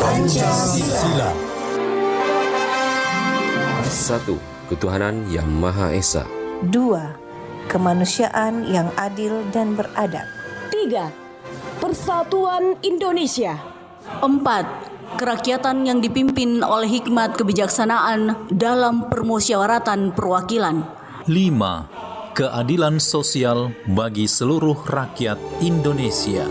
Pancasila. 1. Ketuhanan Yang Maha Esa. 2. Kemanusiaan yang adil dan beradab. 3. Persatuan Indonesia. 4. Kerakyatan yang dipimpin oleh hikmat kebijaksanaan dalam permusyawaratan perwakilan. 5. Keadilan sosial bagi seluruh rakyat Indonesia.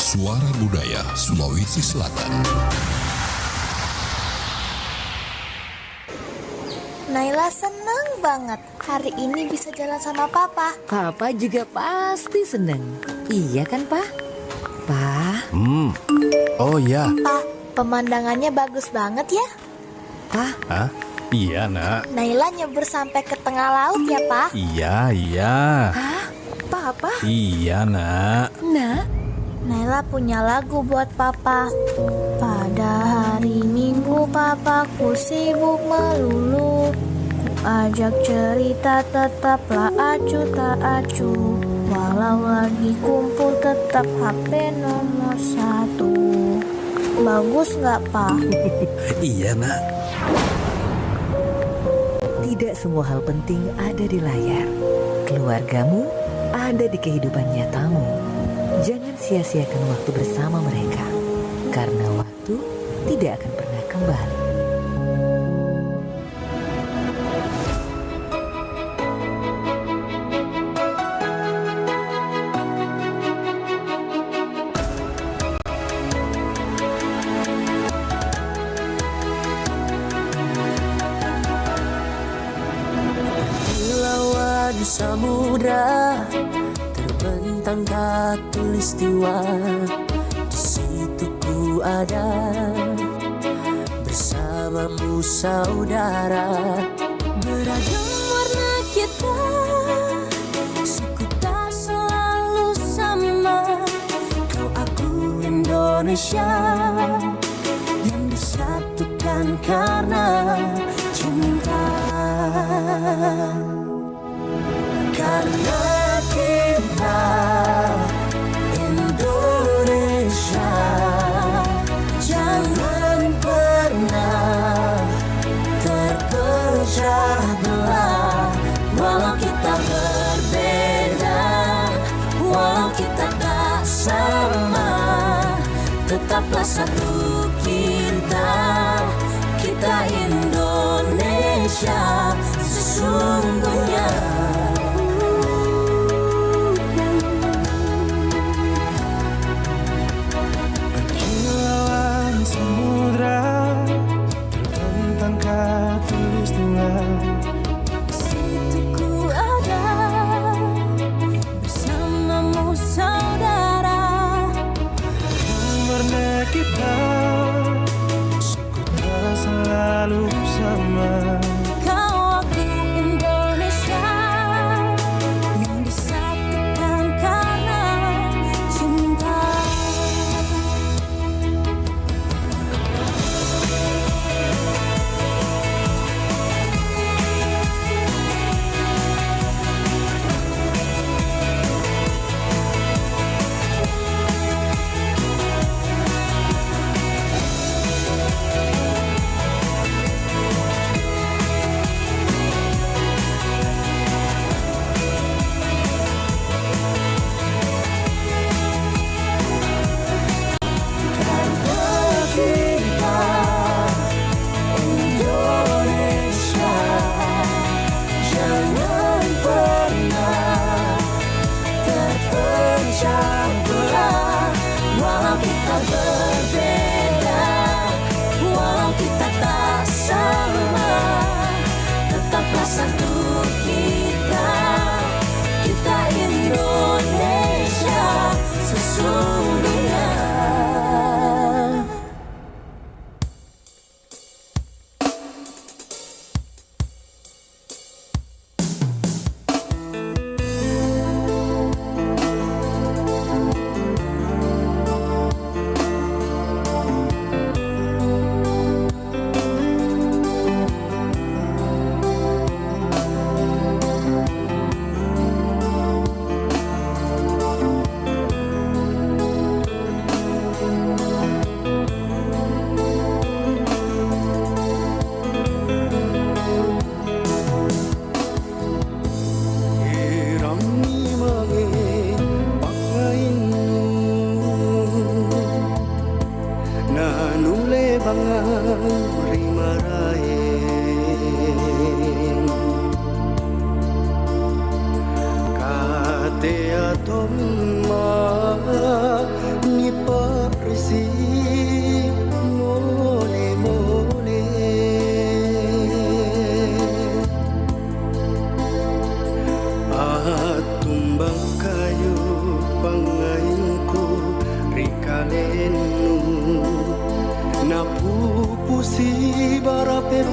Suara Budaya Sulawesi Selatan. Naila seneng banget hari ini bisa jalan sama Papa. Papa juga pasti seneng. Iya kan, Pak? Pak? Oh ya. Pa, pemandangannya bagus banget ya. Pak? Hah? Iya, Nak. Naila nyebur sampai ke tengah laut ya, Pa. Iya. Hah? Papa? Iya, Nak. Nak? Naila punya lagu buat Papa. Pada hari Minggu papaku sibuk melulu. Ku ajak cerita tetaplah acuh tak acuh. Walau lagi kumpul tetap HP nomor 1. Bagus nggak, Pa? Iya, Nak. Tidak semua hal penting ada di layar. Keluargamu ada di kehidupan nyatamu. Jangan sia-siakan waktu bersama mereka, karena waktu tidak akan pernah kembali. Lawan samudra terbentang khatulistiwa, di situ ku ada bersamamu saudara. Beragam warna kita, suku tak selalu sama. Kau aku Indonesia yang disatukan karena cinta. Karena kita Indonesia, jangan pernah terpecah belah. Walau kita berbeda, walau kita tak sama, tetaplah satu kita, kita Indonesia sesungguhnya.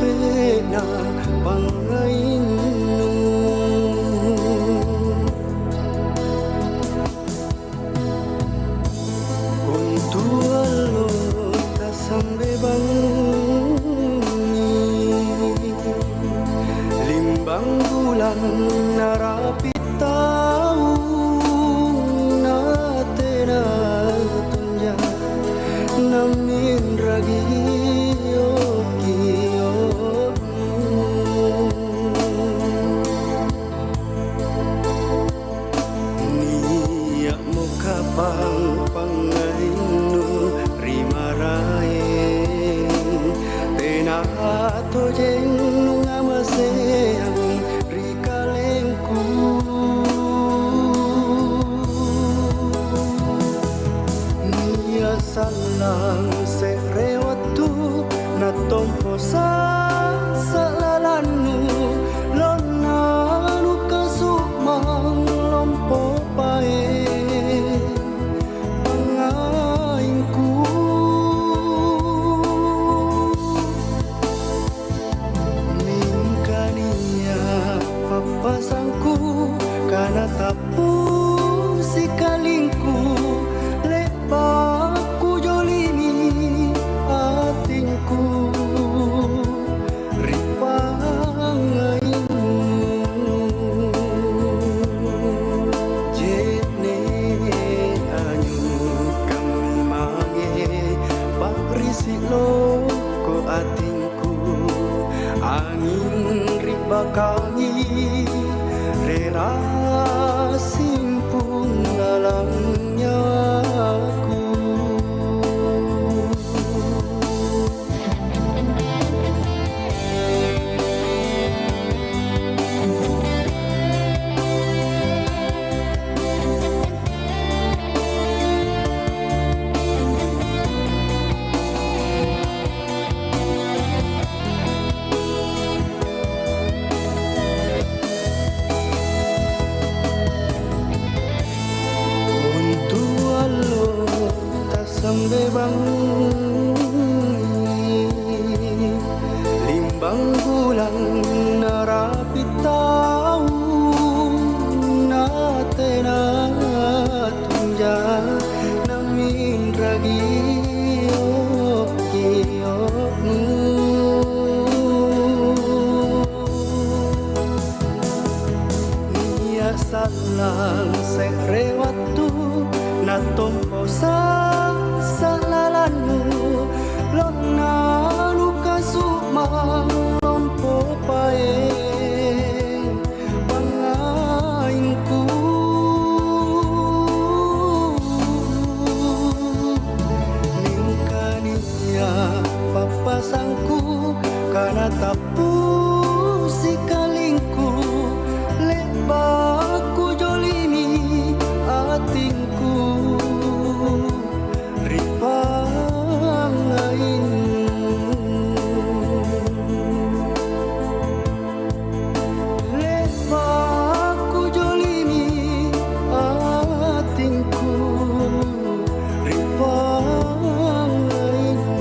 pena pangainu Untualo ta sambe bangungi Limbang bulan narapit tahu na tena tunja namin ragi Pang pangainu rimarae tena to jeng ngamaseang rikalengku nia salang serewatu na tompo sa salalanu lona luka sumang lompo pae pasangku karena tapu si kalingku lepaku jolini atinku ripangainu jene anyu kami mange pakrisi loko atinku angin ribakangi rela simpung alangnya aku sambe bangungi limbang bulan narapit tahu na tena tunja namin ragi okiyokmu nia salang serewatu na tompo salalanu lona luka sumang lompo pae pangainku ningkania papasangku karena tapu si kalingku lebaku jolini atinku lepaku jolini atinku ripangainu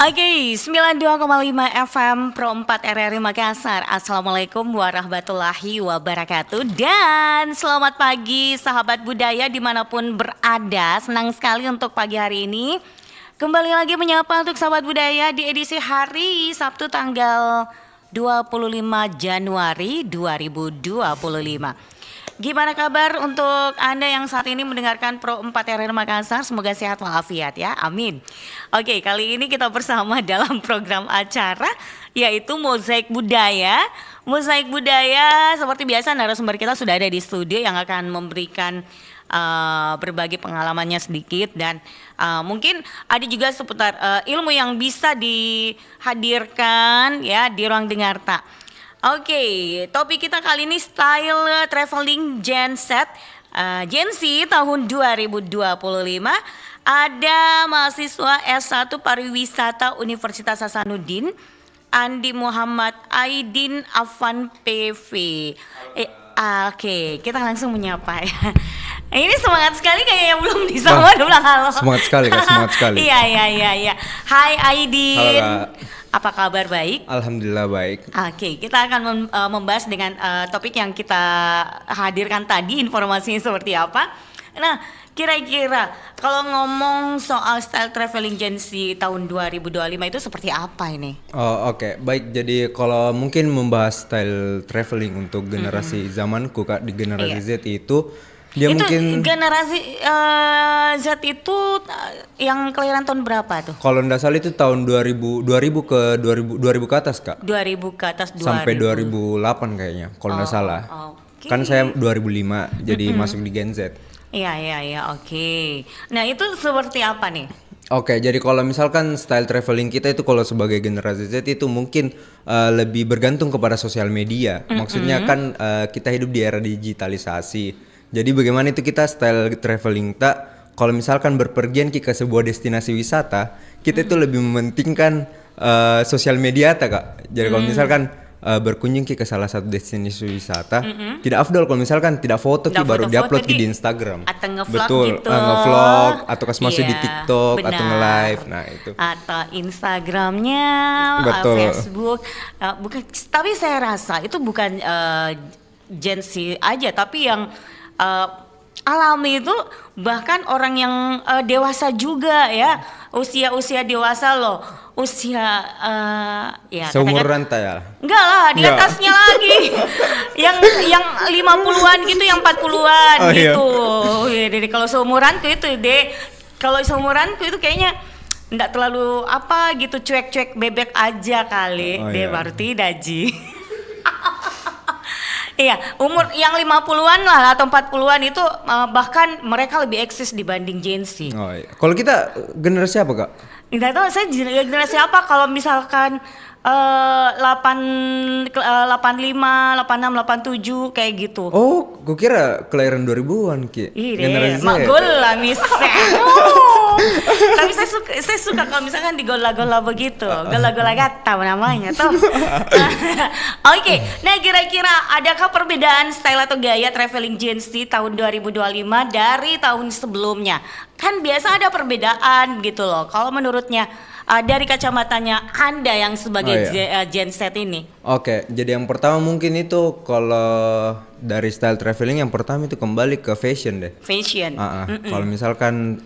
Oke, 92,5 FM Pro 4 RRI Makassar. Assalamualaikum warahmatullahi wabarakatuh. Dan selamat pagi sahabat budaya dimanapun berada. Senang sekali untuk pagi hari ini kembali lagi menyapa untuk sahabat budaya di edisi hari Sabtu tanggal 25 Januari 2025. Gimana kabar untuk Anda yang saat ini mendengarkan Pro 4 RRI Makassar? Semoga sehat walafiat ya, amin. Oke, kali ini kita bersama dalam program acara yaitu Mozaik Budaya. Mozaik Budaya seperti biasa narasumber kita sudah ada di studio yang akan memberikan berbagi pengalamannya sedikit dan mungkin ada juga seputar ilmu yang bisa dihadirkan ya di ruang dengarta. Oke, topik kita kali ini style traveling Gen Z, Gen Z tahun 2025. Ada mahasiswa S1 Pariwisata Universitas Hasanuddin, Andi Muhammad Aidin Afan PV. Oke, kita langsung menyapa ya. Ini semangat sekali kayaknya belum disapa ulang halo. Semangat sekali Kak, semangat sekali. Iya. Hai Aidin. Halo Kak. Apa kabar, baik? Alhamdulillah baik. Oke, kita akan membahas dengan topik yang kita hadirkan tadi, informasinya seperti apa. Nah, kira-kira kalau ngomong soal style traveling Gen Z tahun 2025 itu seperti apa ini? Oh oke. Baik, jadi kalau mungkin membahas style traveling untuk generasi zamanku Kak, di generasi Z itu dia itu mungkin generasi Z itu yang kelahiran tahun berapa tuh? kalau nggak salah itu tahun 2000 ke 2000 ke atas Kak. 2000 ke atas 2000. Sampai 2008 kayaknya kalau nggak salah. Okay. Kan saya 2005 jadi masuk di Gen Z. Iya, oke. Nah, itu seperti apa nih? Oke, jadi kalau misalkan style traveling kita itu kalau sebagai generasi Z itu mungkin lebih bergantung kepada sosial media. Maksudnya kan kita hidup di era digitalisasi. Jadi bagaimana itu kita style traveling tak kalau misalkan berpergian ke sebuah destinasi wisata, kita itu lebih mementingkan sosial media tak Kak. Jadi kalau misalkan berkunjung ke salah satu destinasi wisata, tidak afdol kalau misalkan tidak foto baru diupload di Instagram. Atau ngevlog betul, gitu. Ngevlog atau masuk di Iya, TikTok benar. atau nge-live. Nah, itu. Atau Instagramnya, Betul. Facebook. Bukan, tapi saya rasa itu bukan Gen Z aja, tapi yang alami itu bahkan orang yang dewasa juga ya, usia dewasa loh, usia ya seumuran ya. Enggak lah, di atasnya lagi. yang 50-an gitu, yang 40-an gitu. Iya. Jadi kalau seumuranku itu kalau seumuranku itu kayaknya enggak terlalu apa gitu, cuek-cuek bebek aja kali. Baru tidak Ji. Iya, umur yang 50-an lah atau 40-an itu bahkan mereka lebih eksis dibanding Gen Z. Oh iya. Kalau kita generasi apa Kak? Nggak tahu saya generasi apa. Kalau misalkan 85, 86, 87 kayak gitu. Oh, gue kira kelahiran 2000-an Ki. Iya, makgul lah misal. Tapi saya suka kalau misalkan di gola-gola begitu, gola-gola gata namanya tuh. Oke, nah kira-kira adakah perbedaan style atau gaya traveling Gen Z tahun 2025 dari tahun sebelumnya? Kan biasa ada perbedaan gitu loh. Kalau menurutnya dari kacamatanya Anda yang sebagai Gen Z ini. Oke, jadi yang pertama mungkin itu kalau dari style traveling yang pertama itu kembali ke fashion deh. Fashion. Kalau misalkan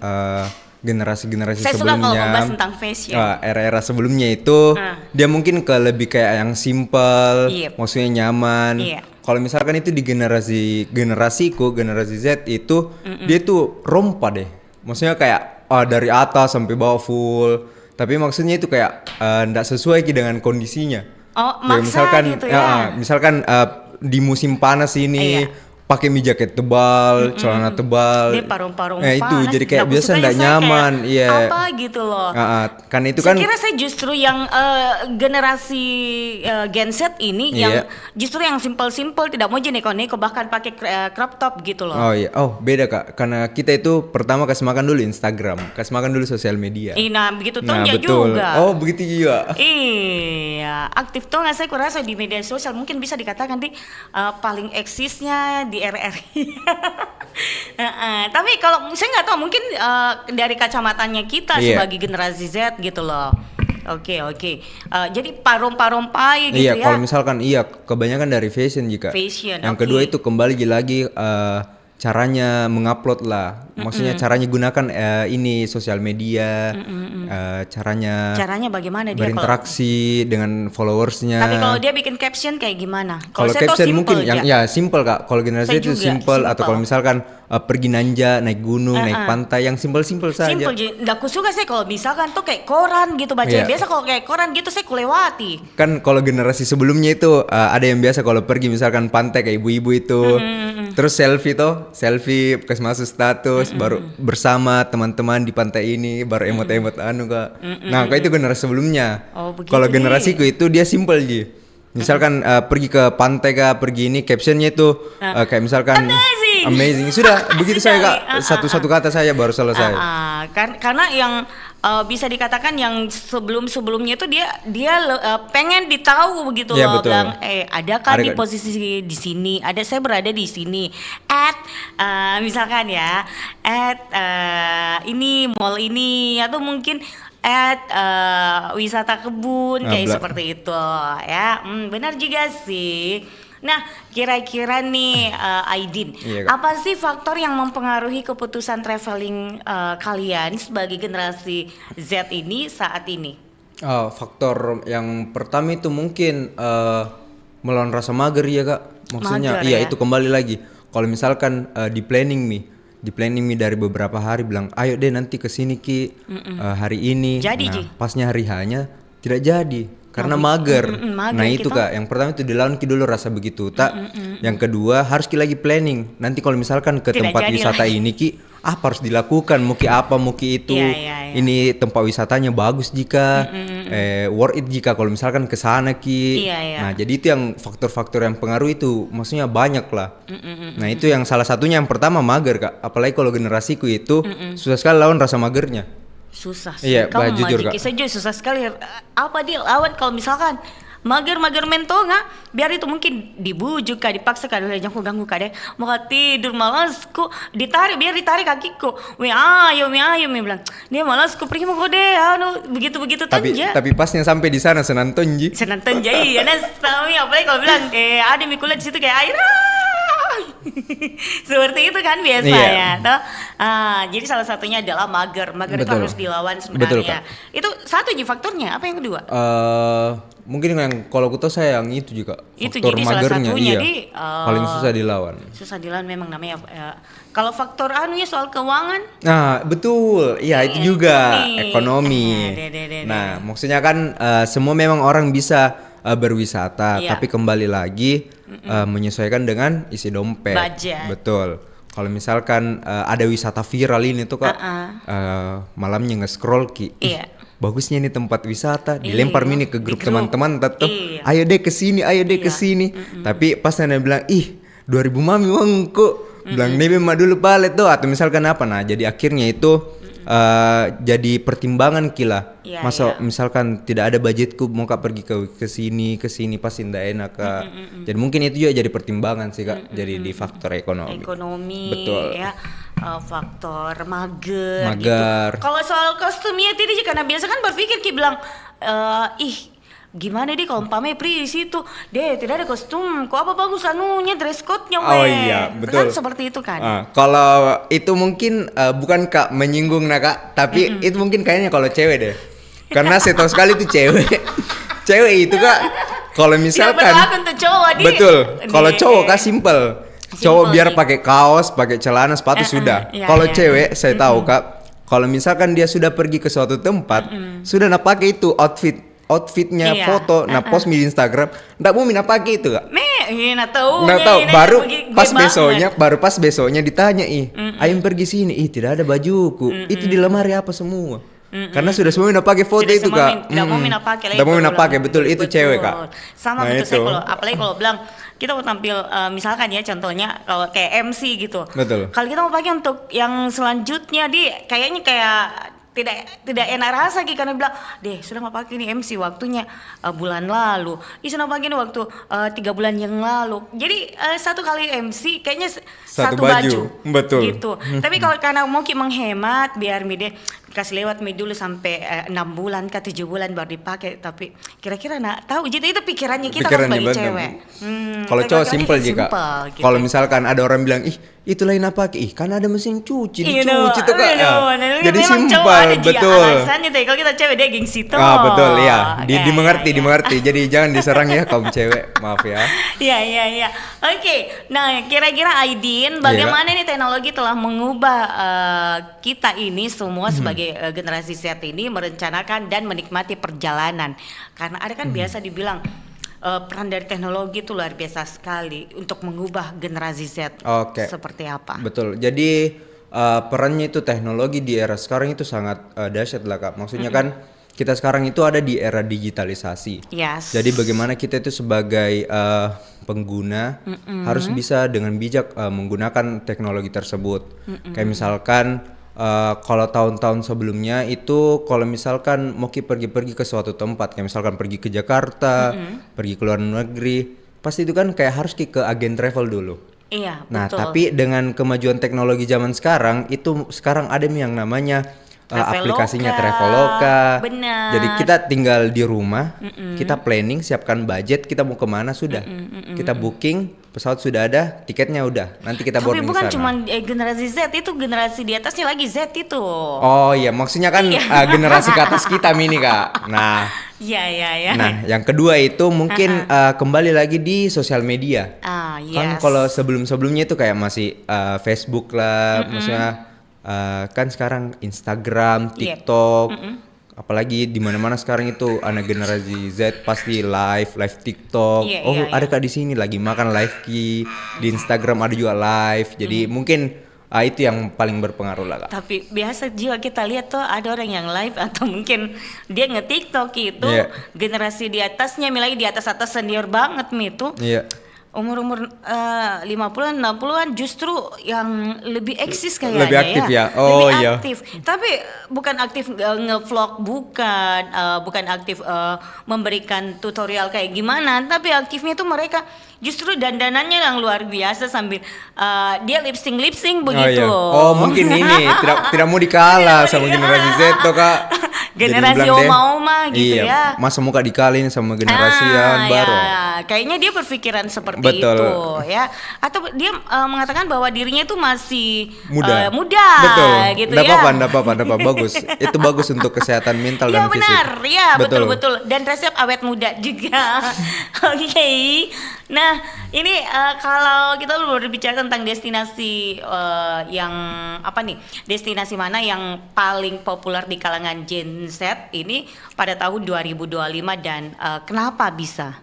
generasi-generasi saya sebelumnya, suka kalau membahas tentang fashion. Era-era sebelumnya itu dia mungkin ke lebih kayak yang simple, maksudnya nyaman. Kalau misalkan itu di generasiku, generasi Z itu dia tuh rompa deh. Maksudnya kayak dari atas sampai bawah full. Tapi maksudnya itu kayak nggak sesuai dengan kondisinya. Oh, maksa misalkan, gitu ya. Misalkan di musim panas ini pakai jaket tebal, celana tebal. Dia parung-parung itu panas. jadi kayak biasa nggak nyaman. Iya. Apa gitu loh. Kan itu saya kan. kira saya justru yang generasi Gen Z ini yang justru yang simple-simple, tidak mau neko-neko, bahkan pakai crop top gitu loh. Oh iya. Oh beda Kak. Karena kita itu pertama kasih makan dulu Instagram, kasih makan dulu sosial media. Nah begitu tuh ya betul. juga. Oh begitu juga. Iya, aktif tuh nggak saya kurasa di media sosial, mungkin bisa dikatakan paling eksisnya di RRI. Tapi kalau saya nggak tahu, mungkin dari kacamatanya kita sebagai generasi Z gitu loh, Oke. Jadi parompa-rompai gitu Iya, ya. kalau misalkan kebanyakan dari fashion jika. Fashion, Yang kedua itu kembali lagi caranya mengupload lah. Maksudnya caranya gunakan ini sosial media, caranya bagaimana dia berinteraksi dengan followersnya. Tapi kalau dia bikin caption kayak gimana? Kalau saya tahu caption simple mungkin aja. yang simple Kak. Kalau generasi Saya itu juga, simple atau simple. kalau misalkan pergi nanja, naik gunung, naik pantai yang simple saja. Simple, aku suka saya kalau misalkan tuh kayak koran gitu baca. Iya. Biasa kalau kayak koran gitu saya kulewati. Kan kalau generasi sebelumnya itu ada yang biasa kalau pergi misalkan pantai kayak ibu-ibu itu. Terus selfie pas masuk status baru bersama teman-teman di pantai ini baru emot-emot Kak. Nah, kayak itu generasi sebelumnya. Oh, begitu Kalau nih. generasiku itu dia simple Ji. Misalkan pergi ke pantai Kak, pergi ini captionnya itu kayak misalkan amazing. Sudah begitu saya Kak, satu kata saya baru selesai. Karena yang bisa dikatakan yang sebelumnya itu dia pengen ditahu begitu Iya, loh, betul. bilang adakah di Ada- posisi di sini, saya berada di sini misalkan ya ini mall ini atau mungkin wisata kebun kayak seperti itu ya. Benar juga sih. Nah, kira-kira nih Aidin, Iya, Kak. apa sih faktor yang mempengaruhi keputusan traveling kalian sebagai generasi Z ini saat ini? Faktor yang pertama itu mungkin melawan rasa mager ya Kak. Maksudnya Mager, ya? itu kembali lagi. Kalau misalkan di planning dari beberapa hari bilang, ayo deh nanti kesini Ki hari ini. Jadi, Ji? Pasnya hari hanya tidak jadi karena mager. mager Nah itu gitu. Kak, yang pertama itu dilawan Ki dulu rasa begitu. Yang kedua harus Ki lagi planning. Nanti kalau misalkan ke Tidak tempat jadi wisata lagi. ini Ki, apa harus dilakukan? Muki apa, muki itu. Iya. Ini tempat wisatanya bagus jika worth it jika kalau misalkan ke sana Ki. Iya. Nah, jadi itu yang faktor-faktor yang pengaruh itu maksudnya banyak lah. Nah, itu yang salah satunya yang pertama mager Kak. Apalagi kalau generasiku itu susah sekali lawan rasa magernya. Susah sih. Iya, Kamu jujur, Majiki Kak. saja susah sekali. Apa dia lawan kalau misalkan mager mentonga, biar itu mungkin dibujuk kak, dipaksa kak, jangan aku ganggu kak deh, mau tidur malasku, ditarik kakiku, mi ayo mi bilang, dia malasku pergi mau deh, begitu tanja. Tapi pasnya sampai di sana senanton Ji. Senanten jadi ya Sami, apalagi kalau bilang ada Mikula di situ kayak air. Seperti itu kan biasanya. Toh? Jadi salah satunya adalah mager itu Betul. harus dilawan Betul, sebenarnya. Kak. Itu satu aja faktornya. Apa yang kedua? Mungkin yang kalau aku tahu saya yang itu juga Itu faktor jadi salah magernya satunya, iya. di, Paling susah dilawan. Susah dilawan memang namanya. Kalau faktor soal keuangan. Nah, betul. Iya, itu juga nih. ekonomi. Deh. Nah, maksudnya kan semua memang orang bisa berwisata, Iya. tapi kembali lagi menyesuaikan dengan isi dompet. Budget. Betul. Kalau misalkan ada wisata viral ini tuh Kak, malamnya nge-scroll Ki. Ih, Iya. bagusnya ini tempat wisata, dilempar Iya, mini ke grup di grup. teman-teman tuh. Iya. Ayo deh ke sini, Iya. Tapi pas Nana bilang, "Ih, 2000 mami uang kok." Bilang nebe mah dulu palet tuh atau misalkan apa. Nah, jadi akhirnya itu jadi pertimbangan Kila. Iya, Masa iya. misalkan tidak ada budgetku mau Kak pergi ke sini pasti ndak enak Kak. Jadi mungkin itu juga jadi pertimbangan sih Kak. Jadi di faktor ekonomi. Betul. Ya, faktor mager. Mager. Gitu. Kalau soal kostumnya tidak karena biasa kan berpikir Ki bilang gimana deh kalau umpamanya Pri di situ, deh tidak ada kostum, kok apa bagus anunya dress code-nya Oh iya, betul. Kan seperti itu kan. Kalau itu mungkin bukan Kak menyinggung Kak, tapi itu mungkin kayaknya kalau cewek deh. Karena saya tahu sekali itu cewek. Cewek itu Kak, kalau misalkan Tidak berlaku untuk cowok di. betul. Kalau Nih. cowok Kak simple. Cowok biar nih. pakai kaos, pakai celana, sepatu sudah. iya, Kalau iya. cewek saya tahu Kak, kalau misalkan dia sudah pergi ke suatu tempat, sudah nak pakai itu outfitnya Iya. foto, nah post di Instagram, ndak mau mina pakai itu Kak. Nggak tahu. Nggak tahu, baru pas besoknya ditanya Ayo pergi sini, tidak ada bajuku, itu di lemari apa semua? Karena sudah semua mina pakai foto Sudah itu semua Kak. tidak mau mina pakai. Tidak mau mina pakai, betul itu cewek Kak. Sama Nah, betul saya itu. kalau apalagi kalau bilang kita mau tampil misalkan ya contohnya kalau kayak MC gitu. Betul. Kalau kita mau pakai untuk yang selanjutnya kayaknya kayak tidak enak rasa Ki karena bilang deh sudah mau pakai nih MC waktunya bulan lalu, sudah pakai nih waktu 3 bulan yang lalu. Jadi satu kali MC kayaknya satu baju. Betul. Gitu. Tapi kalau karena mungkin menghemat biar mide kasih lewat mi dulu sampai 6 bulan ke 7 bulan baru dipakai. Tapi kira-kira nak tahu jadi itu pikirannya kita kan sebagai cewek. Kalau cowok simpel jika. Gitu. Kalau misalkan ada orang bilang, ih itu lain apa? Ih kan ada mesin cuci, dicuci tuh Kak. Jadi simpel, betul. Alasannya deh, kalau kita cewek dia gengsi tuh. Betul ya. Dimengerti. Jadi jangan diserang ya kaum cewek. Maaf ya. Iya. Oke. Nah, kira-kira Aidin, bagaimana nih teknologi telah mengubah kita ini semua sebagai generasi Z ini merencanakan dan menikmati perjalanan. Karena ada kan biasa dibilang peran dari teknologi itu luar biasa sekali untuk mengubah generasi Z. Seperti apa? Betul. Jadi perannya itu teknologi di era sekarang itu sangat dahsyat lah Kak. Maksudnya kan kita sekarang itu ada di era digitalisasi. Yes. Jadi bagaimana kita itu sebagai pengguna harus bisa dengan bijak menggunakan teknologi tersebut. Kayak misalkan kalau tahun-tahun sebelumnya itu kalau misalkan mau pergi ke suatu tempat, kayak misalkan pergi ke Jakarta, pergi ke luar negeri, pasti itu kan kayak harus ke agen travel dulu. Iya, nah, betul. tapi dengan kemajuan teknologi zaman sekarang itu sekarang ada yang namanya aplikasinya Traveloka. Benar. Jadi kita tinggal di rumah, kita planning, siapkan budget, kita mau kemana sudah, kita booking, pesawat sudah ada, tiketnya udah, nanti kita boarding sana. Tapi bukan cuma generasi Z, itu generasi di atasnya lagi Z itu. Oh iya, maksudnya kan generasi ke atas kita ini Kak. Nah, iya. Nah, yang kedua itu mungkin kembali lagi di sosial media. Kan kalau sebelumnya itu kayak masih Facebook lah, maksudnya kan sekarang Instagram, TikTok, apalagi di mana-mana sekarang itu anak generasi Z pasti live TikTok. Ada Kak di sini lagi makan live di Instagram ada juga live. Jadi mungkin itu yang paling berpengaruh lah Kak. Tapi biasa juga kita lihat tuh ada orang yang live atau mungkin dia nge-TikTok itu generasi di atasnya, lagi di atas senior banget itu. Umur 50-an, 60-an justru yang lebih eksis kayaknya. Lebih aktif ya. Lebih aktif. Tapi bukan aktif nge-vlog, bukan aktif memberikan tutorial kayak gimana, tapi aktifnya itu mereka justru dandanannya yang luar biasa sambil dia lip sync begitu. Mungkin ini tidak mau dikalah sama generasi Z tuh Kak. Generasi oma-oma gitu ya. Masa muka dikalahin sama generasi yang baru. Kayaknya dia berpikiran seperti itu ya. Atau dia mengatakan bahwa dirinya itu masih muda. Betul. Gitu Nggak ya. apa-apa, bagus. Itu bagus untuk kesehatan mental dan fisik. Ya benar, betul. Dan resep awet muda juga. Oke. Nah, ini kalau kita berbicara tentang destinasi yang apa nih? Destinasi mana yang paling populer di kalangan Gen Z ini pada tahun 2025 dan kenapa bisa?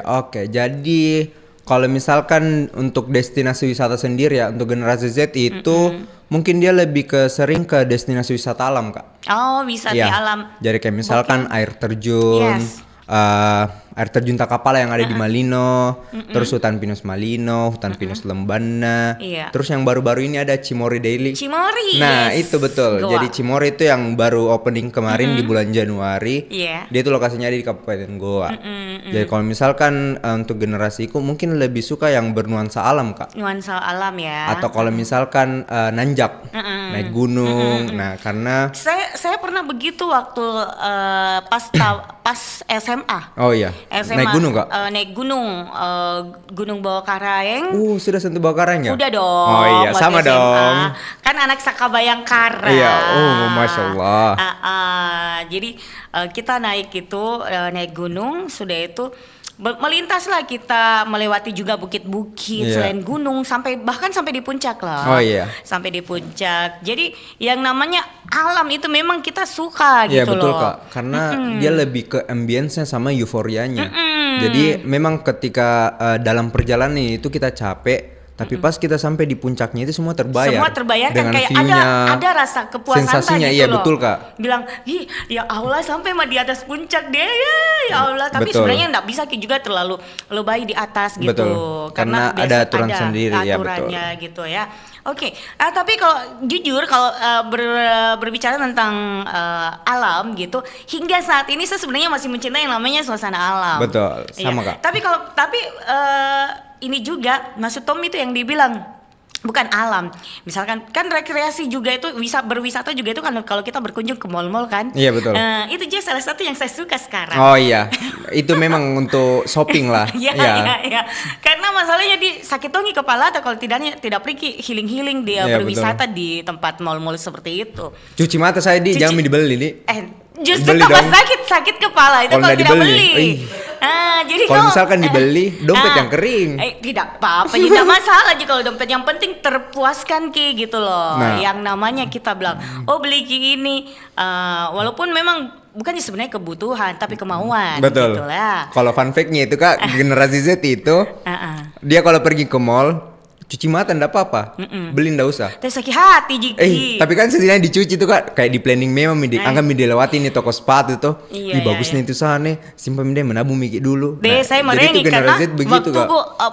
Oke. Jadi kalau misalkan untuk destinasi wisata sendiri ya untuk generasi Z itu mungkin dia lebih sering ke destinasi wisata alam Kak. Wisata alam. Jadi kayak misalkan air terjun. Air terjun Takapala yang ada di Malino, terus hutan pinus Malino, hutan pinus Lembana, terus yang baru-baru ini ada Cimory Daily. Nah itu betul. Jadi Cimory itu yang baru opening kemarin di bulan Januari. Dia itu lokasinya ada di Kabupaten Goa. Jadi kalau misalkan untuk generasiku mungkin lebih suka yang bernuansa alam Kak. Nuansa alam ya. Atau kalau misalkan nanjak, naik gunung. Nah karena saya pernah begitu waktu pas SMA. SMA. Naik gunung Kak? Naik gunung, Gunung Bawah Karang. Sudah sentuh Bawah Karang ya? Udah dong. Sama SMA. dong. Kan anak Sakabayangkara. Masya Allah. Jadi kita naik naik gunung, sudah itu melintaslah kita melewati juga bukit-bukit selain gunung bahkan sampai di puncak lah. Sampai di puncak. Jadi yang namanya alam itu memang kita suka gitu betul, loh. Kak. Karena dia lebih ke ambience-nya sama euforianya. Jadi memang ketika dalam perjalanan itu kita capek. Tapi pas kita sampai di puncaknya itu semua terbayarkan dengan kayak ada rasa kepuasan sensasinya gitu loh. Betul Kak. Bilang, ya Allah sampai mah di atas puncak deh ya Allah. Tapi sebenarnya nggak bisa juga terlalu lebay di atas gitu. Betul. Karena ada aturan sendiri aturannya gitu ya. Oke. Tapi kalau jujur berbicara tentang alam gitu, hingga saat ini saya sebenarnya masih mencintai yang namanya suasana alam. Betul. Sama Kak. Tapi ini juga maksud Tom itu yang dibilang bukan alam. Misalkan kan rekreasi juga itu berwisata juga itu kan kalau kita berkunjung ke mall-mall kan. Iya betul. Itu juga salah satu yang saya suka sekarang. Oh iya, itu memang untuk shopping lah. Iya. Karena masalahnya di sakit tongi kepala atau kalau tidak pergi healing dia berwisata betul. Di tempat mall-mall seperti itu. Cuci mata saya jangan dibeli nih. Justru kalau sakit kepala itu kalau tidak beli. Jadi kalau misalkan dibeli dompet yang kering. Tidak apa-apa, tidak masalah aja kalau dompet, yang penting terpuaskan gitu loh. Yang namanya kita bilang, beli ini, walaupun memang bukannya sebenarnya kebutuhan tapi kemauan. Betul. Gitu lah. Kalau fun fact-nya itu Kak, generasi Z itu dia kalau pergi ke mall cuci mata ndak apa-apa, beli ndak usah. Tapi sakit hati Jiki. Tapi kan setidaknya dicuci tuh Kak, kayak di planning memang akan dilewati nih toko sepatu tuh. Bagus nih itu sana, simpan dia menabung mikir dulu. Saya merengek karena waktu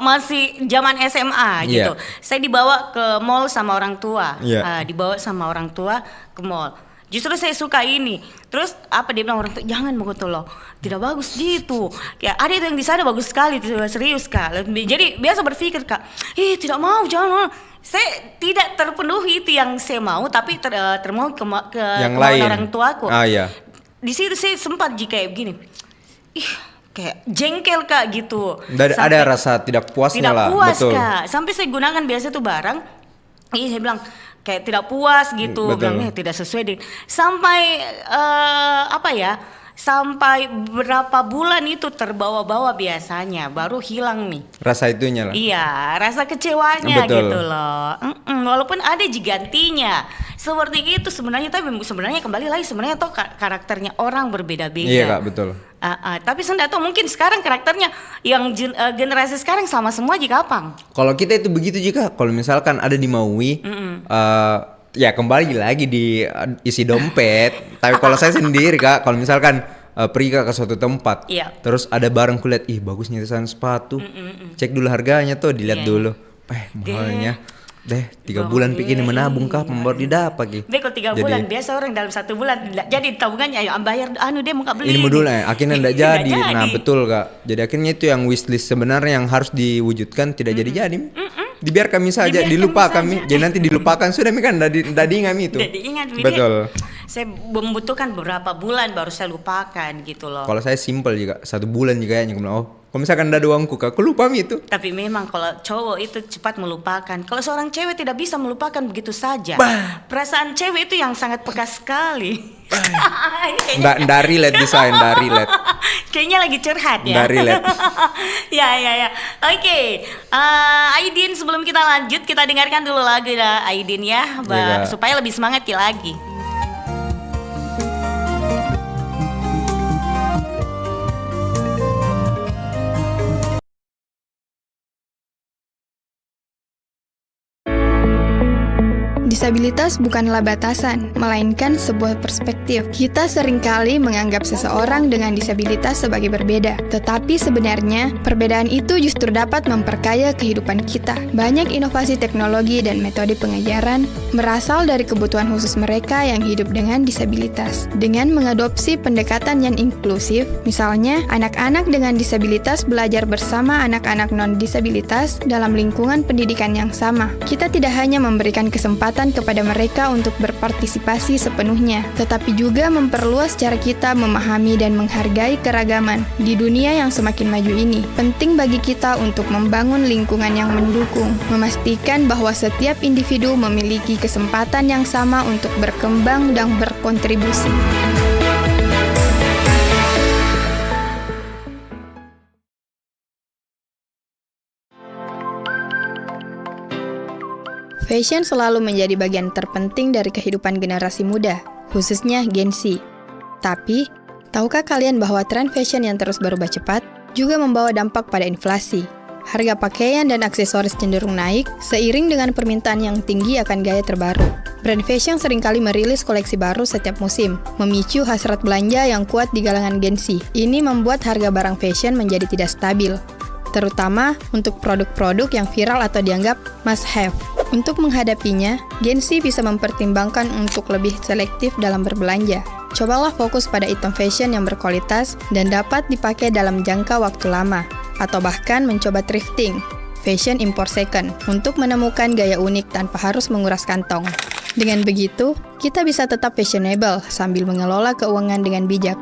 masih zaman SMA gitu. Saya dibawa ke mall sama orang tua. Dibawa sama orang tua ke mall. Justru saya suka ini. Terus dia bilang orang tua, jangan begitu loh, tidak bagus gitu. Ya ada itu yang di sana bagus sekali, serius Kak. Jadi biasa berpikir Kak, tidak mau, jangan. Saya tidak terpenuhi itu yang saya mau, tapi termau ke yang lain orang tuaku. Iya. Di situ saya sempat kayak begini, kayak jengkel Kak gitu. Ada rasa tidak puasnya lah. Tidak puas betul. Kak. Sampai saya gunakan biasa tuh barang, saya bilang kayak tidak puas gitu, bilangnya tidak sesuai dengan sampai sampai berapa bulan itu terbawa-bawa biasanya baru hilang nih rasa itunya lah. Iya, rasa kecewanya gitu loh. Walaupun ada gantinya seperti itu sebenarnya, tapi sebenarnya kembali lagi sebenarnya toh karakternya orang berbeda-beda. Iya Kak, betul. Tapi saya tahu mungkin sekarang karakternya yang generasi sekarang sama semua jika apa? Kalau kita itu begitu juga. Kalau misalkan ada di Maui, ya kembali lagi di isi dompet. Tapi kalau saya sendiri Kak, kalau misalkan pergi ke suatu tempat, terus ada barang kulihat, bagusnya itu sepatu, cek dulu harganya tuh, dilihat dulu, mahalnya. 3 bulan pikir menabung Kak, baru didapat gitu. Kalau 3 bulan biasa orang dalam 1 bulan jadi tabungannya bayar dia mau beli. Ini modul akhirnya enggak jadi. Nah, betul Kak. Jadi akhirnya itu yang wishlist sebenarnya yang harus diwujudkan tidak jadi. Dibiarkan saja, dilupakan jadi nanti dilupakan sudah kan enggak diingat itu. Betul. Saya membutuhkan beberapa bulan baru saya lupakan gitu loh. Kalau saya simple juga, 1 bulan juga kayaknya kalau misalkan ada uangku Kak, aku lupa itu. Tapi memang kalau cowok itu cepat melupakan. Kalau seorang cewek tidak bisa melupakan begitu saja. Perasaan cewek itu yang sangat peka sekali. Nggak relate desain, nggak relate. Kayaknya lagi curhat ya. Nggak relate. Ya. Oke. Aidin, sebelum kita lanjut kita dengarkan dulu lagu Aidin ya, supaya lebih semangat lagi. Disabilitas bukanlah batasan, melainkan sebuah perspektif. Kita seringkali menganggap seseorang dengan disabilitas sebagai berbeda, tetapi sebenarnya perbedaan itu justru dapat memperkaya kehidupan kita. Banyak inovasi teknologi dan metode pengajaran berasal dari kebutuhan khusus mereka yang hidup dengan disabilitas. Dengan mengadopsi pendekatan yang inklusif, misalnya anak-anak dengan disabilitas belajar bersama anak-anak non-disabilitas dalam lingkungan pendidikan yang sama. Kita tidak hanya memberikan kesempatan kepada mereka untuk berpartisipasi sepenuhnya, tetapi juga memperluas cara kita memahami dan menghargai keragaman. Di dunia yang semakin maju ini, penting bagi kita untuk membangun lingkungan yang mendukung, memastikan bahwa setiap individu memiliki kesempatan yang sama untuk berkembang dan berkontribusi. Fashion selalu menjadi bagian terpenting dari kehidupan generasi muda, khususnya Gen Z. Tapi, tahukah kalian bahwa tren fashion yang terus berubah cepat juga membawa dampak pada inflasi? Harga pakaian dan aksesoris cenderung naik seiring dengan permintaan yang tinggi akan gaya terbaru. Brand fashion seringkali merilis koleksi baru setiap musim, memicu hasrat belanja yang kuat di kalangan Gen Z. Ini membuat harga barang fashion menjadi tidak stabil, terutama untuk produk-produk yang viral atau dianggap must have. Untuk menghadapinya, Gen Z bisa mempertimbangkan untuk lebih selektif dalam berbelanja. Cobalah fokus pada item fashion yang berkualitas dan dapat dipakai dalam jangka waktu lama, atau bahkan mencoba thrifting. Fashion Import Second untuk menemukan gaya unik tanpa harus menguras kantong. Dengan begitu, kita bisa tetap fashionable sambil mengelola keuangan dengan bijak.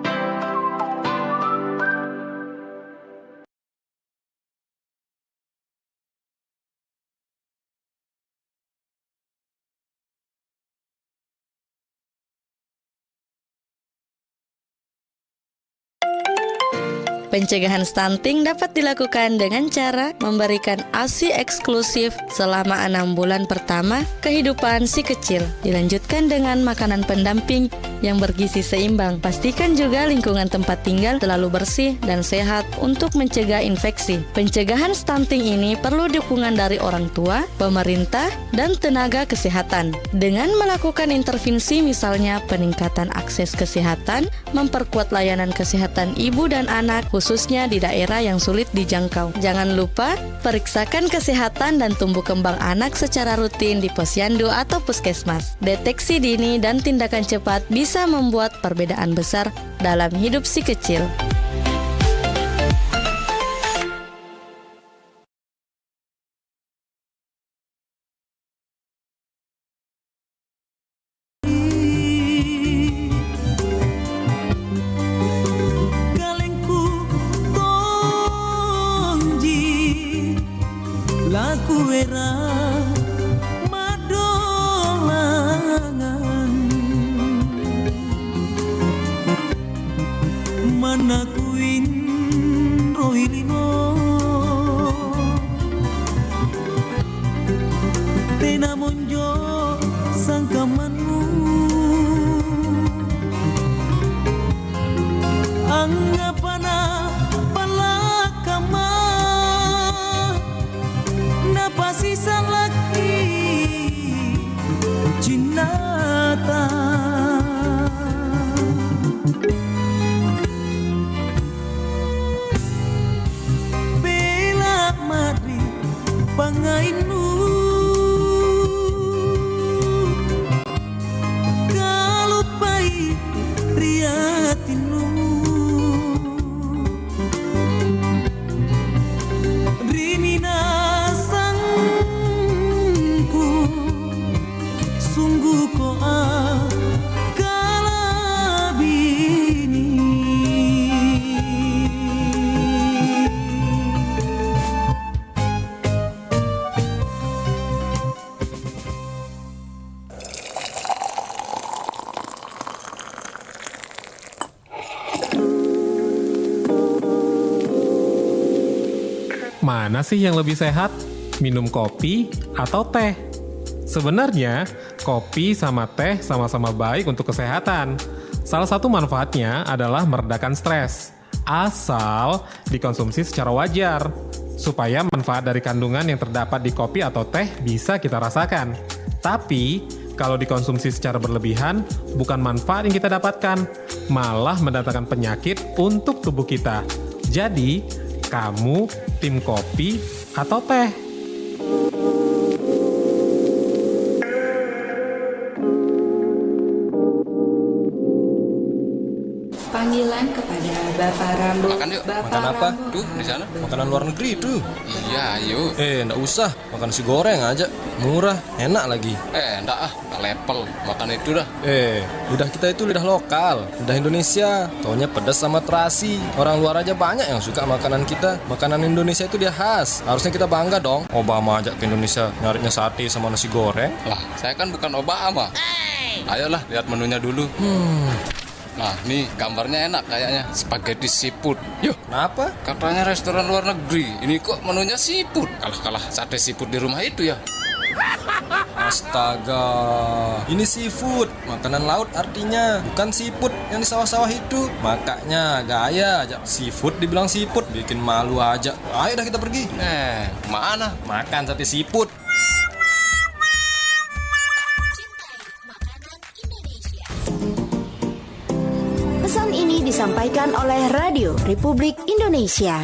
Pencegahan stunting dapat dilakukan dengan cara memberikan ASI eksklusif selama 6 bulan pertama kehidupan si kecil. Dilanjutkan dengan makanan pendamping yang bergizi seimbang. Pastikan juga lingkungan tempat tinggal selalu bersih dan sehat untuk mencegah infeksi. Pencegahan stunting ini perlu dukungan dari orang tua, pemerintah, dan tenaga kesehatan. Dengan melakukan intervensi misalnya peningkatan akses kesehatan, memperkuat layanan kesehatan ibu dan anak, khususnya di daerah yang sulit dijangkau. Jangan lupa, periksakan kesehatan dan tumbuh kembang anak secara rutin di posyandu atau puskesmas. Deteksi dini dan tindakan cepat bisa membuat perbedaan besar dalam hidup si kecil. Mana sih yang lebih sehat? Minum kopi atau teh? Sebenarnya, kopi sama teh sama-sama baik untuk kesehatan. Salah satu manfaatnya adalah meredakan stres, asal dikonsumsi secara wajar, supaya manfaat dari kandungan yang terdapat di kopi atau teh bisa kita rasakan. Tapi, kalau dikonsumsi secara berlebihan, bukan manfaat yang kita dapatkan, malah mendatangkan penyakit untuk tubuh kita. Jadi, kamu tim kopi atau teh? Panggilan kepada Bapak Rambo. Makan yuk. Bapak Makan apa? Rambo. Tuh, di sana. Makanan luar negeri tuh. Iya, yuk. Nggak usah. Makan nasi goreng aja. Murah, enak lagi. Enggak ah. Nggak level. Makan itu dah. Lidah kita itu lidah lokal. Lidah Indonesia. Taunya pedas sama terasi. Orang luar aja banyak yang suka makanan kita. Makanan Indonesia itu dia khas. Harusnya kita bangga dong. Obama ajak ke Indonesia nyarinya sate sama nasi goreng. Lah, saya kan bukan Obama. Ayolah, lihat menunya dulu. Nah, nih gambarnya enak kayaknya. Spaghetti seafood. Yuk, kenapa? Katanya restoran luar negeri. Ini kok menunya seafood. Kalah sate seafood di rumah itu ya. Astaga, ini seafood, makanan laut artinya, bukan seafood yang di sawah-sawah itu. Makanya gaya aja, seafood dibilang seafood, bikin malu aja. Ayo dah kita pergi. Mana? Makan sate seafood. Pesan ini disampaikan oleh Radio Republik Indonesia.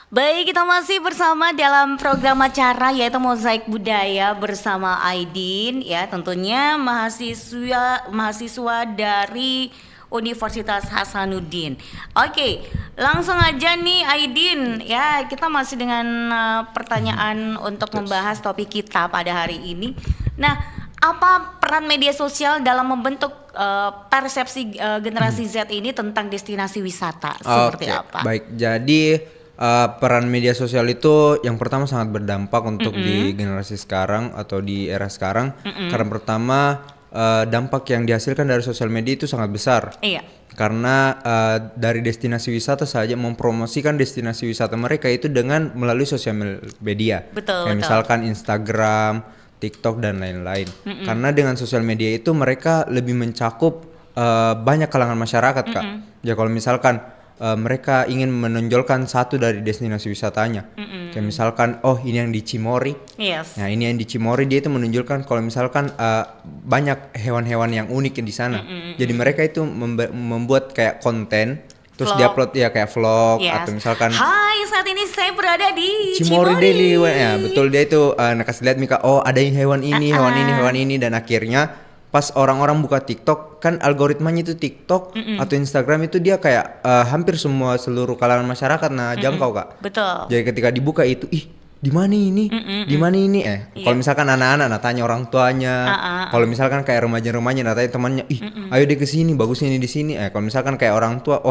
Baik, kita masih bersama dalam program acara yaitu Mozaik Budaya bersama Aidin ya, tentunya mahasiswa dari Universitas Hasanuddin. Oke, langsung aja nih Aidin. Ya, kita masih dengan pertanyaan untuk membahas topik kita pada hari ini. Nah, apa peran media sosial dalam membentuk persepsi generasi Z ini tentang destinasi wisata? Seperti apa? Baik, jadi peran media sosial itu yang pertama sangat berdampak untuk di generasi sekarang atau di era sekarang. Karena pertama dampak yang dihasilkan dari sosial media itu sangat besar. Iya. Karena dari destinasi wisata saja mempromosikan destinasi wisata mereka itu dengan melalui sosial media. Betul. Misalkan Instagram, TikTok dan lain-lain. Karena dengan sosial media itu mereka lebih mencakup banyak kalangan masyarakat, Kak. Ya kalau misalkan mereka ingin menonjolkan satu dari destinasi wisatanya. Kayak misalkan, oh ini yang di Cimory. Yes. Nah ini yang di Cimory, dia itu menunjukkan kalau misalkan banyak hewan-hewan yang unik di sana. Jadi mereka itu membuat kayak konten, terus diupload ya kayak vlog atau misalkan. Hai, saat ini saya berada di Cimory Daily. Ya betul, dia itu kasih lihat Mika, oh ada hewan ini, hewan ini, dan akhirnya pas orang-orang buka TikTok kan algoritmanya itu TikTok atau Instagram itu dia kayak hampir seluruh kalangan masyarakat jangkau, Kak. Betul. Jadi ketika dibuka itu di mana ini? Di mana ini? Kalau misalkan anak-anak tanya orang tuanya. Kalau misalkan kayak remaja-remaja tanya temannya, ayo deh ke sini, bagus ini di sini. Kalau misalkan kayak orang tua,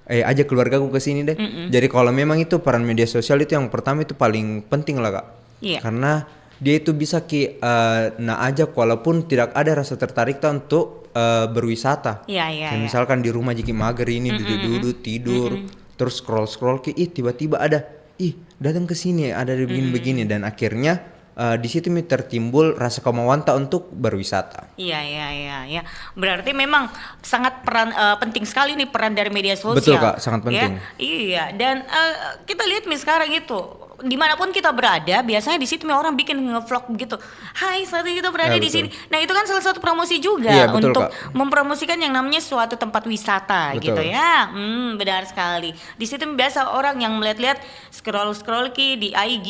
aja keluargaku ke sini deh. Jadi kalau memang itu peran media sosial itu yang pertama itu paling penting lah, Kak. Karena dia itu bisa ajak walaupun tidak ada rasa tertarik untuk berwisata. Kayak misalkan di rumah jiki mager ini duduk-duduk tidur, terus scroll tiba-tiba ada datang ke sini ada begini dan akhirnya di situ tertimbul rasa kemauan untuk berwisata. Iya. Berarti memang sangat penting sekali nih peran dari media sosial. Betul, Kak, sangat penting. Iya, dan kita lihat nih sekarang itu dimanapun kita berada, biasanya di situ orang bikin nge-vlog begitu. Hai, saat ini kita berada di sini. Nah, itu kan salah satu promosi juga betul, untuk Kak. mempromosikan yang namanya suatu tempat wisata, gitu ya. Benar sekali. Di situ biasa orang yang melihat-lihat scroll di IG,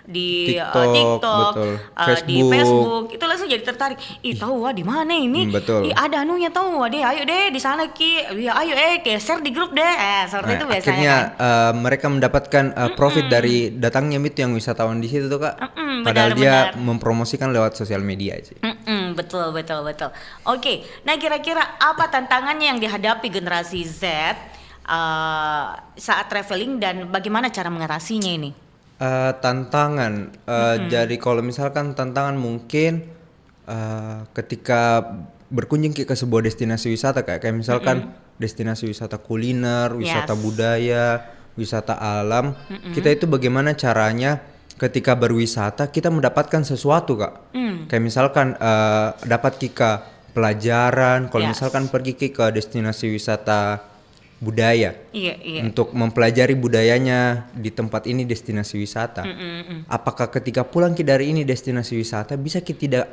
di TikTok, di Facebook, itu langsung jadi tertarik. Tahu di mana ini? Ada anunya tahu, ayo deh di sana Ki. Ayo share di grup deh. Seperti itu biasanya. Akhirnya mereka mendapatkan profit dari datangnya itu yang wisatawan di situ tuh, Kak. Padahal dia mempromosikan lewat sosial media aja. Betul. Oke, nah kira-kira apa tantangannya yang dihadapi generasi Z saat traveling dan bagaimana cara mengatasinya ini? Tantangan, jadi kalau misalkan tantangan mungkin ketika berkunjung ke sebuah destinasi wisata kayak misalkan destinasi wisata kuliner, wisata budaya, wisata alam, kita itu bagaimana caranya ketika berwisata kita mendapatkan sesuatu, Kak. Kayak misalkan dapat pelajaran, kalau misalkan pergi ke destinasi wisata budaya, untuk mempelajari budayanya di tempat ini destinasi wisata. Apakah ketika pulang dari ini destinasi wisata bisa kita tidak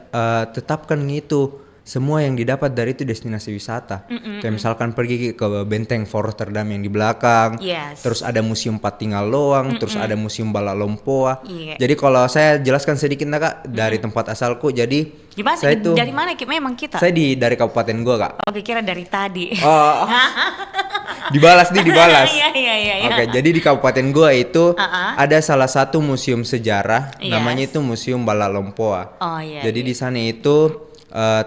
tetapkan gitu semua yang didapat dari itu destinasi wisata. Kayak misalkan pergi ke Benteng Fort Rotterdam yang di belakang, terus ada Museum Patinggal Loang, terus ada Museum Bala Lompoa. Jadi kalau saya jelaskan sedikit, Kak, dari tempat asalku. Jadi saya itu dari mana memang kita? Saya dari kabupaten gua, Kak. Oke, kira dari tadi. Dibalas. Iya. Oke, jadi di kabupaten gua itu ada salah satu museum sejarah, namanya itu Museum Bala Lompoa. Jadi di sana itu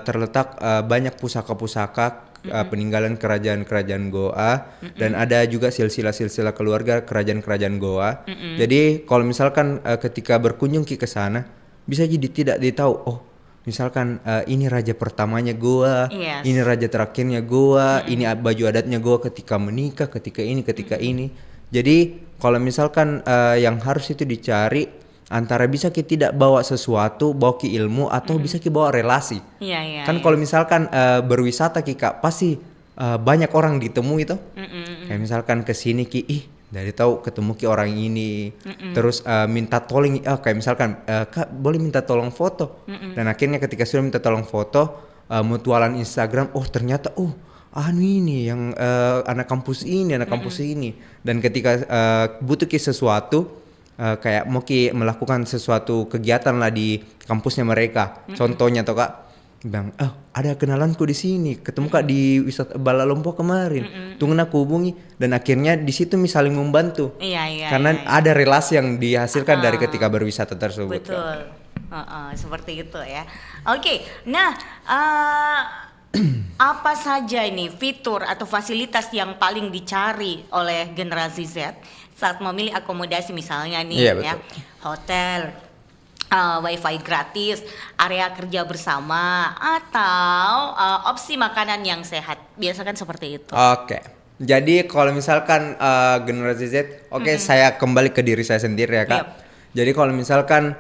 terletak banyak pusaka-pusaka peninggalan kerajaan-kerajaan Goa, dan ada juga silsilah-silsilah keluarga kerajaan-kerajaan Goa. Jadi kalau misalkan ketika berkunjung ke sana bisa jadi tidak ditahu, misalkan ini raja pertamanya Goa, ini raja terakhirnya Goa, ini baju adatnya Goa ketika menikah, ketika ini. Jadi kalau misalkan yang harus itu dicari antara bisa kita tidak bawa sesuatu, bawa ke ilmu, atau bisa kita bawa relasi. Kan kalau misalkan berwisata Kak, pasti banyak orang ditemu itu. Kayak misalkan kesini dari tahu ketemu orang ini, terus minta tolong, kayak misalkan Kak boleh minta tolong foto, dan akhirnya ketika sudah minta tolong foto, mutualan Instagram, ternyata ini yang anak kampus ini, dan ketika butuh sesuatu, kayak mau melakukan sesuatu kegiatan lah di kampusnya mereka, contohnya Kak, bilang, ada kenalanku di sini, ketemu Kak di wisata Bala Lombok kemarin. Tunggu aku hubungi, dan akhirnya di situ saling membantu. Iya. Karena ada relasi yang dihasilkan dari ketika berwisata tersebut. Betul. Seperti itu ya. Oke. Nah, apa saja ini fitur atau fasilitas yang paling dicari oleh generasi Z saat memilih akomodasi misalnya nih ya, hotel, wifi gratis, area kerja bersama, atau opsi makanan yang sehat. Biasa kan seperti itu. Oke. Jadi kalau misalkan generasi Z, saya kembali ke diri saya sendiri ya Kak. Jadi kalau misalkan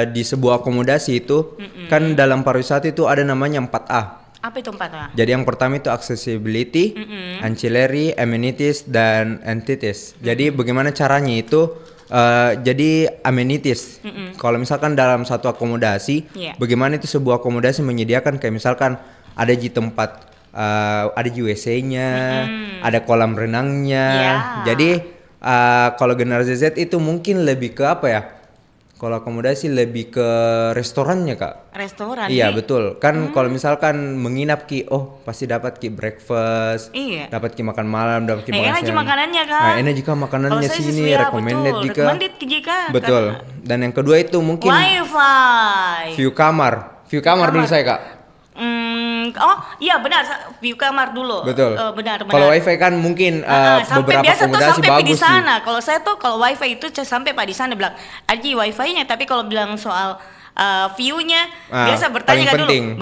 di sebuah akomodasi itu kan dalam pariwisata itu ada namanya 4A. Apa itu 4A? Jadi yang pertama itu accessibility, ancillary, amenities, dan entities. Jadi bagaimana caranya itu? Jadi amenities. Kalau misalkan dalam satu akomodasi, bagaimana itu sebuah akomodasi menyediakan kayak misalkan ada di tempat ada WC-nya, ada kolam renangnya. Jadi kalau generasi Z itu mungkin lebih ke apa ya? Kalau akomodasi lebih ke restorannya Kak. Restoran? Iya betul. Kan kalau misalkan menginap pasti dapat breakfast, dapat makan malam, dapat makan siang. Enak juga makanannya Kak. Nah enak juga makanannya sini, recommended juga. Betul. Dan yang kedua itu mungkin wifi. View kamar dulu saya Kak. Iya benar, view kamar dulu. Betul. Benar. Kalau wifi kan mungkin beberapa akomodasi bagus di sana. Kalau saya tuh kalau wifi itu sampai Pak di sana bilang, Aji wifi-nya, tapi kalau bilang soal view-nya biasa bertanya kan dulu.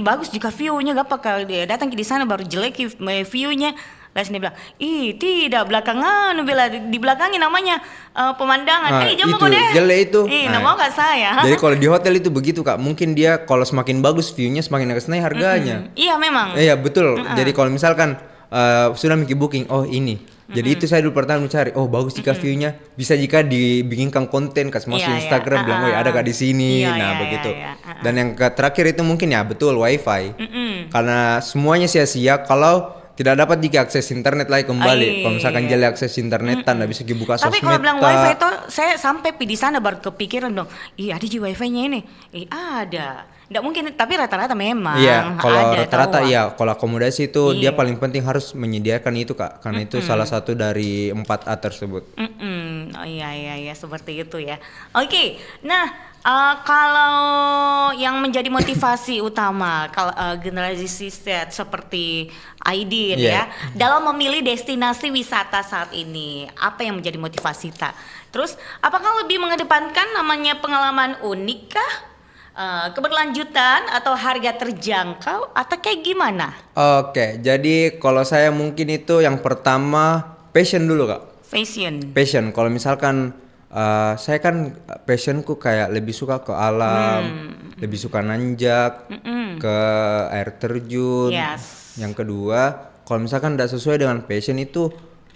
Bagus juga view-nya, gak apa dia datang di sana baru jelek view-nya. Lalu dia bilang, tidak belakangan, di belakangnya namanya pemandangan. Itu jelek itu. Mau gak saya? Jadi kalau di hotel itu begitu Kak, mungkin dia kalau semakin bagus view-nya semakin naik harganya. Iya memang. Iya betul. Jadi kalau misalkan sudah mikir booking, ini. Jadi itu saya dulu pertama mencari, bagus jika view-nya, bisa jika dibikinkan konten, kasih masuk Instagram, bilang, ada Kak di sini. Begitu. Dan yang terakhir itu mungkin betul wifi. Karena semuanya sia-sia kalau tidak dapat jika akses internet lagi kembali. Kalau misalkan jelek akses internet, tidak bisa dibuka sosmed. Tapi kalau bilang wifi itu, saya sampai di sana baru kepikiran dong. Ada di wifi-nya ini. Ada. Tidak mungkin, tapi rata-rata memang. Iya, kalau rata-rata kalau akomodasi itu dia paling penting harus menyediakan itu Kak. Karena itu salah satu dari 4A tersebut. Iya, seperti itu ya. Oke, nah kalau yang menjadi motivasi utama kalau generasi Z seperti Aidin ya dalam memilih destinasi wisata saat ini, apa yang menjadi motivasi tak? Terus apakah lebih mengedepankan namanya pengalaman unik kah? Keberlanjutan atau harga terjangkau atau kayak gimana? Oke, jadi kalau saya mungkin itu yang pertama passion dulu Kak. Passion. Kalau misalkan saya kan passionku kayak lebih suka ke alam, lebih suka nanjak, ke air terjun. Yang kedua, kalau misalkan tidak sesuai dengan passion itu,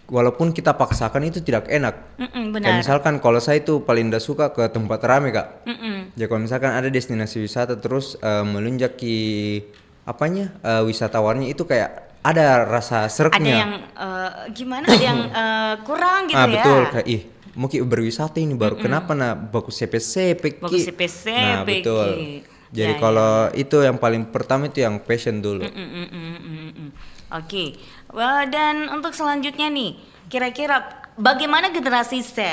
walaupun kita paksakan itu tidak enak. Kayak misalkan kalau saya itu paling tidak suka ke tempat ramai Kak. Jadi kalau misalkan ada destinasi wisata terus melunjak wisatawannya itu kayak ada rasa sereknya. Ada yang gimana? Ada yang kurang gitu ya. Betul kayak mungkin berwisata ini baru kenapa bagus CP-CP. Nah betul. Jadi kalau itu yang paling pertama itu yang passion dulu. Oke. Dan untuk selanjutnya nih, kira-kira bagaimana generasi Z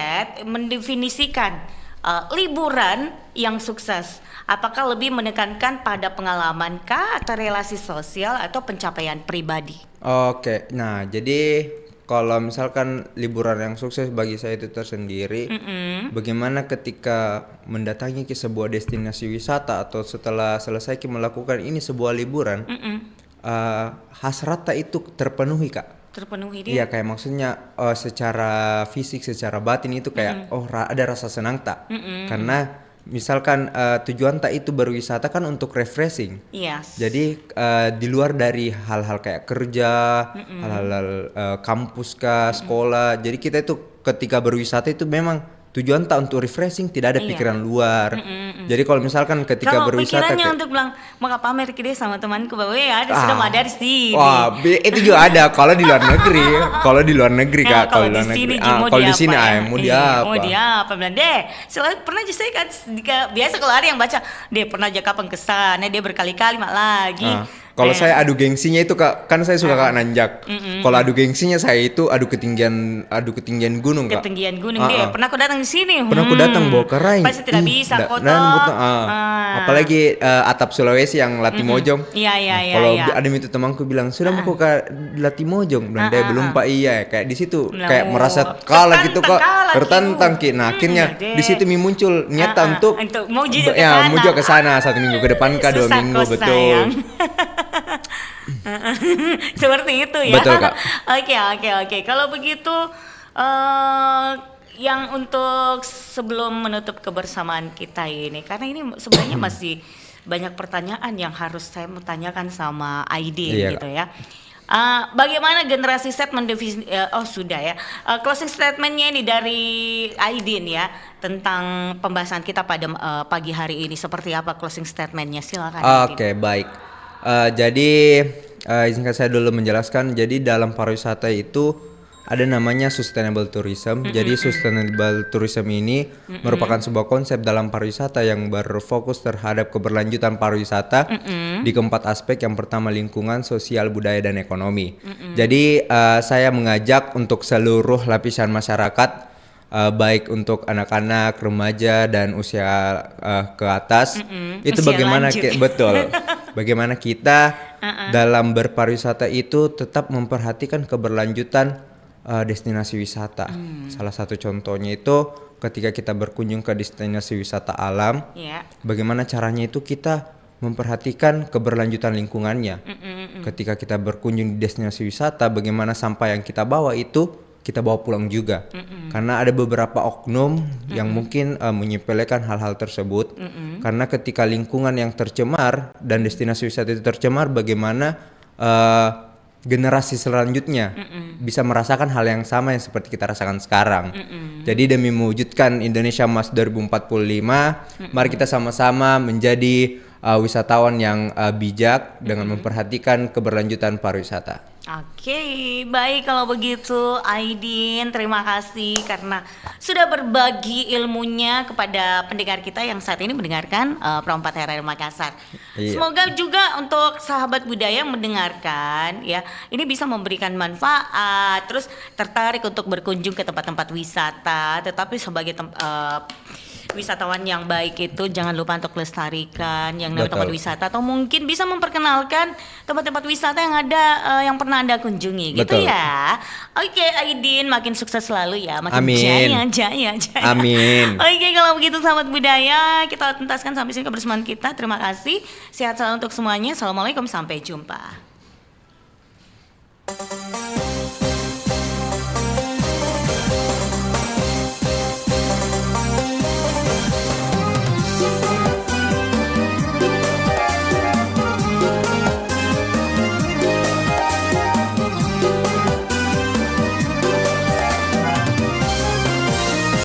mendefinisikan liburan yang sukses? Apakah lebih menekankan pada pengalaman kah atau relasi sosial atau pencapaian pribadi? Oke, nah jadi kalau misalkan liburan yang sukses bagi saya itu tersendiri, bagaimana ketika mendatangi ke sebuah destinasi wisata atau setelah selesai melakukan ini sebuah liburan, hasrat itu terpenuhi Kak. Terpenuhi dia? Iya, kayak maksudnya secara fisik, secara batin itu kayak ada rasa senang tak? Karena misalkan tujuan tak itu berwisata kan untuk refreshing. Jadi di luar dari hal-hal kayak kerja, hal-hal kampus kah, sekolah. Jadi kita itu ketika berwisata itu memang tujuan tak untuk refreshing, tidak ada Iya. pikiran luar. Jadi kalau misalkan ketika Kalau berwisata pikirannya untuk bilang mau pamer ke dia sama temanku bahwa ya ada sudah ada di sini. Wah, itu juga ada kalau di luar negeri. Kalau di luar negeri Kak, kalau di luar di sini negeri. mau Kalau di diapa sini ya? mau Iya, dia mau apa? dia apa bilang deh. Selalu pernah aja saya kan biasa kalau ada yang baca, dia pernah aja kapan kesana, dia berkali-kali mak lagi. Kalau saya adu gengsinya itu Kak, kan saya suka Kak nanjak. Kalau adu gengsinya saya itu adu ketinggian gunung Kak. Ketinggian gunung dia. Pernah aku datang di sini. Pernah aku datang bawa kerai. Pasti tidak bisa foto. Apalagi atap Sulawesi yang Latimojong. Iya. Kalau ada itu temanku bilang sudah mau ke Latimojong, bilang dia belum Pak iya. Kayak di situ kayak merasa kalah gitu Kak. Tertantang Ki. Nah akhirnya di situ muncul niatan untuk mau muncul ke sana 1 minggu ke depan Kak, 2 minggu betul. Seperti itu ya. Betul Kak. Oke. Kalau begitu yang untuk sebelum menutup kebersamaan kita ini, karena ini sebenarnya masih banyak pertanyaan yang harus saya mau tanyakan sama Aidin gitu ya. Bagaimana generasi Z mendefinisi closing statementnya ini dari Aidin ya tentang pembahasan kita pada pagi hari ini, seperti apa closing statementnya, silakan. Oke, baik. Jadi izinkan saya dulu menjelaskan. Jadi dalam pariwisata itu ada namanya sustainable tourism. Jadi sustainable tourism ini merupakan sebuah konsep dalam pariwisata yang berfokus terhadap keberlanjutan pariwisata di keempat aspek. Yang pertama lingkungan, sosial, budaya, dan ekonomi. Jadi saya mengajak untuk seluruh lapisan masyarakat, baik untuk anak-anak, remaja, dan usia ke atas, itu usia bagaimana betul. Bagaimana kita dalam berpariwisata itu tetap memperhatikan keberlanjutan destinasi wisata. Salah satu contohnya itu ketika kita berkunjung ke destinasi wisata alam, bagaimana caranya itu kita memperhatikan keberlanjutan lingkungannya. Ketika kita berkunjung di destinasi wisata, bagaimana sampah yang kita bawa itu kita bawa pulang juga. Karena ada beberapa oknum yang mungkin menyepelekan hal-hal tersebut. Karena ketika lingkungan yang tercemar dan destinasi wisata itu tercemar, bagaimana generasi selanjutnya bisa merasakan hal yang sama yang seperti kita rasakan sekarang. Jadi demi mewujudkan Indonesia Emas 2045, mari kita sama-sama menjadi wisatawan yang bijak dengan memperhatikan keberlanjutan pariwisata. Oke, baik kalau begitu Aidin, terima kasih karena sudah berbagi ilmunya kepada pendengar kita yang saat ini mendengarkan Pro 4 RRI Makassar. Iya. Semoga juga untuk sahabat budaya yang mendengarkan ya, ini bisa memberikan manfaat, terus tertarik untuk berkunjung ke tempat-tempat wisata, tetapi sebagai wisatawan yang baik itu jangan lupa untuk lestarikan yang namanya tempat wisata, atau mungkin bisa memperkenalkan tempat-tempat wisata yang ada yang pernah Anda kunjungi gitu. Betul. Ya. Oke, Aidin makin sukses selalu ya, makin jaya. Amin. Oke, kalau begitu sahabat budaya, kita tuntaskan sampai sini kebersamaan kita. Terima kasih. Sehat selalu untuk semuanya. Assalamualaikum, sampai jumpa.